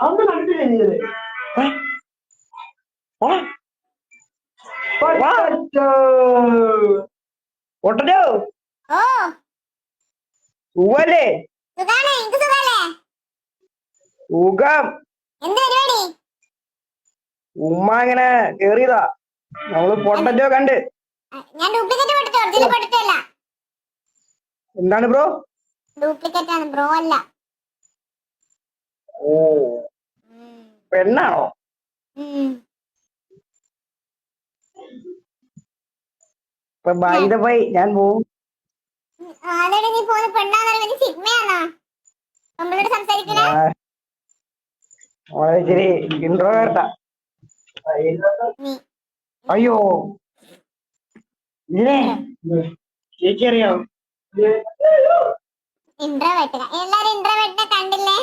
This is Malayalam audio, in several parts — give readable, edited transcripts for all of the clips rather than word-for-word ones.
അന്ന് കണ്ടിട്ടില്ലേ പൊട്ടനോ സുഖല്ലേ? സുഖം. ഉമ്മ ഇങ്ങനെ കേറിയതാ. നമ്മള് പൊട്ടറ്റോ കണ്ട്. എന്താണ് ബ്രോ? ഡ്യൂപ്ലിക്കേറ്റ് ആണ് ബ്രോ അല്ല. ഓ പെണ്ണാണോ? ഇപ്പൊ ബൈ ദ ബൈ ഞാൻ പോവും. ആദ്യം നീ പോകുന്ന പെണ്ണാന്ന് സിഗ്മയാണോ നമ്മളോട് സംസാരിക്കണേ? ഇച്ചിരി ഇൻട്രോവേർട്ടാ. അയ്യോ ഇല്ലേ ചേച്ചിയറിയാവോ? ഇൻട്രോവേർട്ട്. എല്ലാരും ഇൻട്രോവേർട്ടിനെ കണ്ടില്ലേ?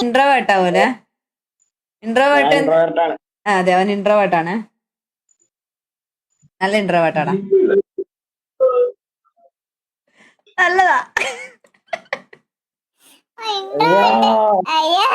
ഇൻട്രോവേർട്ടാ പോലെ ഇൻട്രോവേർട്ട്. ഇൻട്രോവേർട്ടാണ്. അതെ, അവൻ ഇൻട്രോവേർട്ടാണ്. നല്ല ഇൻട്രോവേർട്ടാടാ. നല്ലതാ. ഇൻട്രോവേർട്ട്. അയ്യോ